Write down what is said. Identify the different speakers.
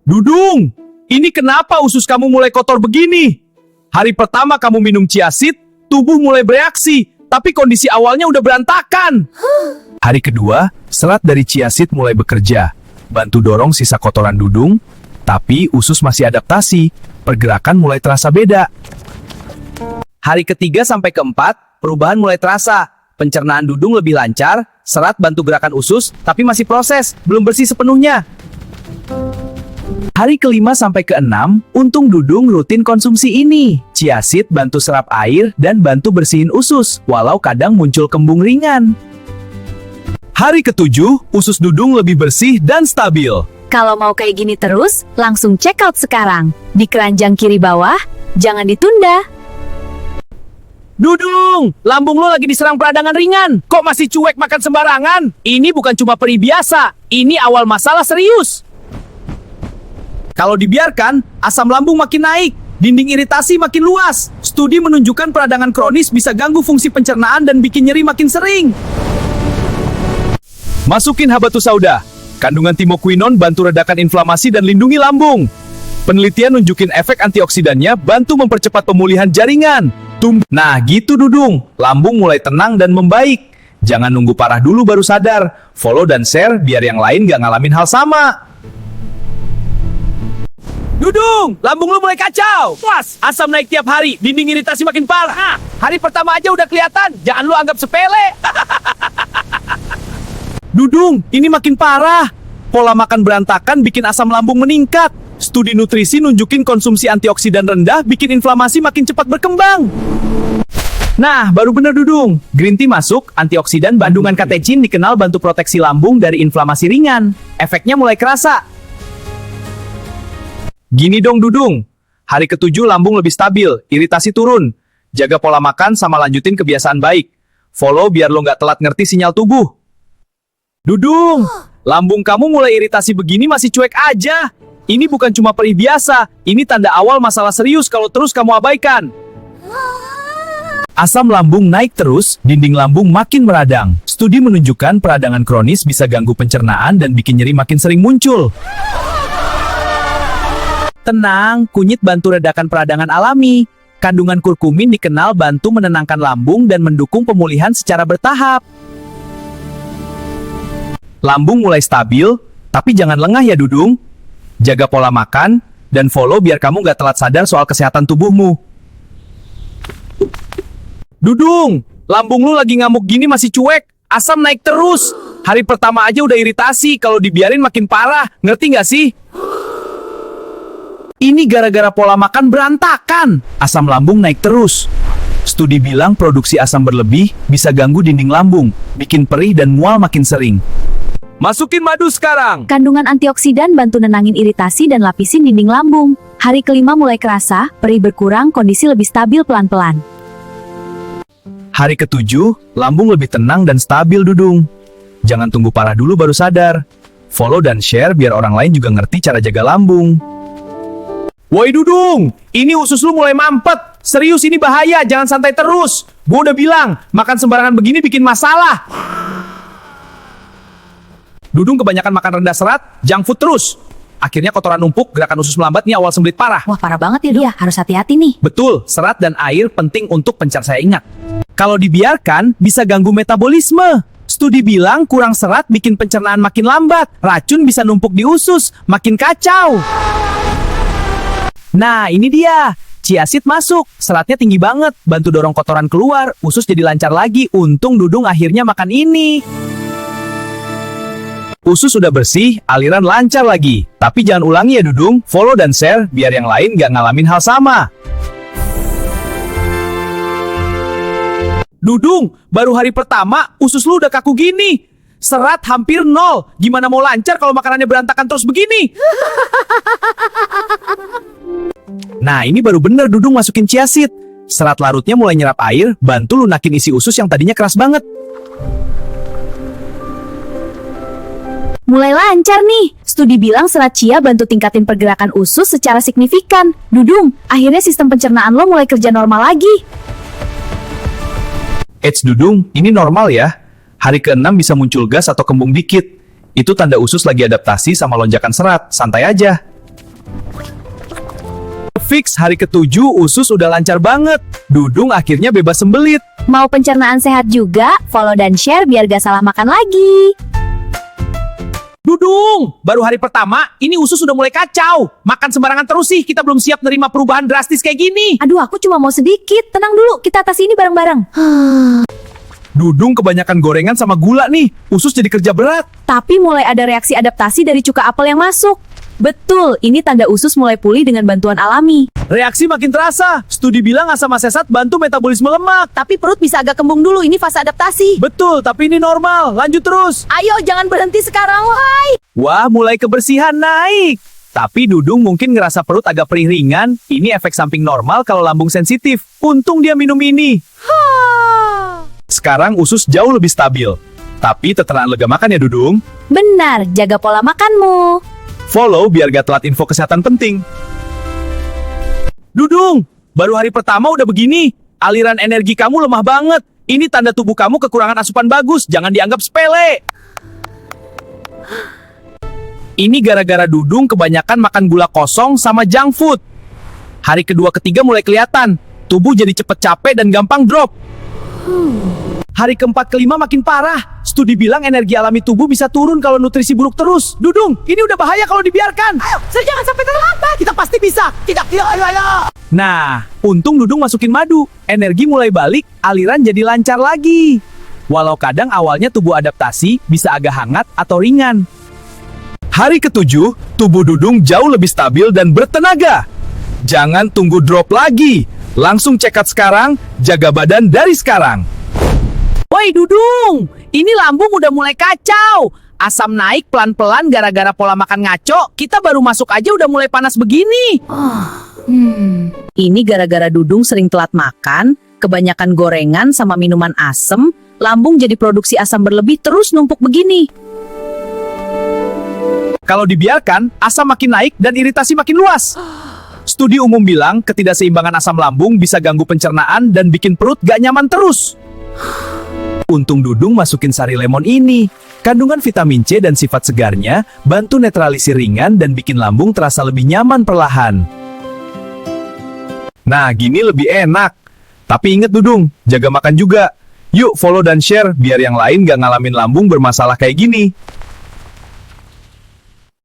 Speaker 1: Dudung, ini kenapa usus kamu mulai kotor begini? Hari pertama kamu minum chia seed, tubuh mulai bereaksi, tapi kondisi awalnya udah berantakan. Hari kedua, serat dari chia seed mulai bekerja, bantu dorong sisa kotoran Dudung, tapi usus masih adaptasi, pergerakan mulai terasa beda. Hari ketiga sampai keempat, perubahan mulai terasa. Pencernaan Dudung lebih lancar, serat bantu gerakan usus, tapi masih proses, belum bersih sepenuhnya. Hari kelima sampai keenam, untung Dudung rutin konsumsi ini. Chia seed bantu serap air dan bantu bersihin usus, walau kadang muncul kembung ringan. Hari ketujuh, usus Dudung lebih bersih dan stabil.
Speaker 2: Kalau mau kayak gini terus, langsung check out sekarang. Di keranjang kiri bawah, jangan ditunda.
Speaker 1: Dudung, lambung lo lagi diserang peradangan ringan. Kok masih cuek makan sembarangan? Ini bukan cuma perih biasa, ini awal masalah serius. Kalau dibiarkan, asam lambung makin naik, dinding iritasi makin luas. Studi menunjukkan peradangan kronis bisa ganggu fungsi pencernaan dan bikin nyeri makin sering. Masukin habatus sauda. Kandungan timokuinon bantu redakan inflamasi dan lindungi lambung. Penelitian nunjukin efek antioksidannya bantu mempercepat pemulihan jaringan. Nah gitu Dudung, lambung mulai tenang dan membaik. Jangan nunggu parah dulu baru sadar. Follow dan share biar yang lain gak ngalamin hal sama. Dudung, lambung lu mulai kacau. Puas, asam naik tiap hari, dinding iritasi makin parah. Hari pertama aja udah kelihatan, jangan lu anggap sepele. Dudung, ini makin parah. Pola makan berantakan bikin asam lambung meningkat. Studi nutrisi nunjukin konsumsi antioksidan rendah bikin inflamasi makin cepat berkembang. Nah, baru bener Dudung. Green tea masuk, antioksidan kandungan katechin dikenal bantu proteksi lambung dari inflamasi ringan. Efeknya mulai kerasa. Gini dong Dudung, hari ketujuh lambung lebih stabil, iritasi turun. Jaga pola makan sama lanjutin kebiasaan baik. Follow biar lo nggak telat ngerti sinyal tubuh. Dudung, lambung kamu mulai iritasi begini masih cuek aja. Ini bukan cuma perih biasa, ini tanda awal masalah serius kalau terus kamu abaikan. Asam lambung naik terus, dinding lambung makin meradang. Studi menunjukkan peradangan kronis bisa ganggu pencernaan dan bikin nyeri makin sering muncul. Tenang, kunyit bantu redakan peradangan alami. Kandungan kurkumin dikenal bantu menenangkan lambung dan mendukung pemulihan secara bertahap. Lambung mulai stabil, tapi jangan lengah ya Dudung. Jaga pola makan, dan follow biar kamu gak telat sadar soal kesehatan tubuhmu. Dudung, lambung lu lagi ngamuk gini masih cuek, asam naik terus. Hari pertama aja udah iritasi, kalau dibiarin makin parah, ngerti gak sih? Ini gara-gara pola makan berantakan. Asam lambung naik terus. Studi bilang produksi asam berlebih bisa ganggu dinding lambung, bikin perih dan mual makin sering. Masukin madu sekarang.
Speaker 2: Kandungan antioksidan bantu nenangin iritasi dan lapisin dinding lambung. Hari kelima mulai kerasa, perih berkurang, kondisi lebih stabil pelan-pelan.
Speaker 1: Hari ketujuh, lambung lebih tenang dan stabil Dudung. Jangan tunggu parah dulu baru sadar. Follow dan share biar orang lain juga ngerti cara jaga lambung. Woi Dudung, ini usus lu mulai mampet. Serius ini bahaya, jangan santai terus. Gua udah bilang, makan sembarangan begini bikin masalah. Dudung kebanyakan makan rendah serat, junk food terus. Akhirnya kotoran numpuk, gerakan usus melambat nih awal sembelit parah.
Speaker 2: Wah parah banget ya Dok, harus hati-hati nih.
Speaker 1: Betul, serat dan air penting untuk pencerna. Ingat, kalau dibiarkan bisa ganggu metabolisme. Studi bilang kurang serat bikin pencernaan makin lambat. Racun bisa numpuk di usus, makin kacau. Nah, ini dia. Chia seed masuk, seratnya tinggi banget, bantu dorong kotoran keluar, usus jadi lancar lagi. Untung Dudung akhirnya makan ini. Usus sudah bersih, aliran lancar lagi. Tapi jangan ulangi ya Dudung, follow dan share biar yang lain gak ngalamin hal sama. Dudung, baru hari pertama usus lu udah kaku gini. Serat hampir nol. Gimana mau lancar kalau makanannya berantakan terus begini? Nah, ini baru bener Dudung masukin chia seed. Serat larutnya mulai nyerap air, bantu lunakin isi usus yang tadinya keras banget.
Speaker 2: Mulai lancar nih. Studi bilang serat chia bantu tingkatin pergerakan usus secara signifikan. Dudung, akhirnya sistem pencernaan lo mulai kerja normal lagi.
Speaker 1: Eits Dudung, ini normal ya. Hari ke-6 bisa muncul gas atau kembung dikit. Itu tanda usus lagi adaptasi sama lonjakan serat, santai aja. Fix hari ke-7 usus udah lancar banget. Dudung akhirnya bebas sembelit.
Speaker 2: Mau pencernaan sehat juga? Follow dan share biar gak salah makan lagi.
Speaker 1: Dudung, baru hari pertama, ini usus udah mulai kacau. Makan sembarangan terus sih, kita belum siap nerima perubahan drastis kayak gini.
Speaker 2: Aduh, aku cuma mau sedikit. Tenang dulu, kita atasi ini bareng-bareng.
Speaker 1: Dudung kebanyakan gorengan sama gula nih, usus jadi kerja berat.
Speaker 2: Tapi mulai ada reaksi adaptasi dari cuka apel yang masuk. Betul, ini tanda usus mulai pulih dengan bantuan alami.
Speaker 1: Reaksi makin terasa, studi bilang asam asesat bantu metabolisme lemak.
Speaker 2: Tapi perut bisa agak kembung dulu, ini fase adaptasi.
Speaker 1: Betul, tapi ini normal, lanjut terus.
Speaker 2: Ayo, jangan berhenti sekarang, wahai.
Speaker 1: Wah, mulai kebersihan naik. Tapi Dudung mungkin ngerasa perut agak perih ringan, ini efek samping normal kalau lambung sensitif. Untung dia minum ini. Sekarang usus jauh lebih stabil. Tapi tetelan lega makan ya Dudung.
Speaker 2: Benar, jaga pola makanmu.
Speaker 1: Follow biar gak telat info kesehatan penting. Dudung, baru hari pertama udah begini. Aliran energi kamu lemah banget. Ini tanda tubuh kamu kekurangan asupan bagus. Jangan dianggap sepele. Ini gara-gara Dudung kebanyakan makan gula kosong sama junk food. Hari kedua ketiga mulai kelihatan. Tubuh jadi cepet capek dan gampang drop. Hari keempat kelima makin parah. Studi bilang energi alami tubuh bisa turun kalau nutrisi buruk terus. Dudung, ini udah bahaya kalau dibiarkan. Ayo, jangan sampai terlambat. Kita pasti bisa. Ayo. Nah, untung Dudung masukin madu. Energi mulai balik, aliran jadi lancar lagi. Walau kadang awalnya tubuh adaptasi bisa agak hangat atau ringan. Hari ke-7, tubuh Dudung jauh lebih stabil dan bertenaga. Jangan tunggu drop lagi. Langsung check out sekarang, jaga badan dari sekarang. Woi Dudung, ini lambung udah mulai kacau. Asam naik pelan-pelan gara-gara pola makan ngaco. Kita baru masuk aja udah mulai panas begini.
Speaker 2: Ini gara-gara Dudung sering telat makan, kebanyakan gorengan sama minuman asem, lambung jadi produksi asam berlebih terus numpuk begini.
Speaker 1: Kalau dibiarkan, asam makin naik dan iritasi makin luas. Studi umum bilang ketidakseimbangan asam lambung bisa ganggu pencernaan dan bikin perut gak nyaman terus. Untung Dudung masukin sari lemon ini. Kandungan vitamin C dan sifat segarnya bantu netralisir ringan dan bikin lambung terasa lebih nyaman perlahan. Nah, gini lebih enak. Tapi inget Dudung, jaga makan juga. Yuk follow dan share biar yang lain gak ngalamin lambung bermasalah kayak gini.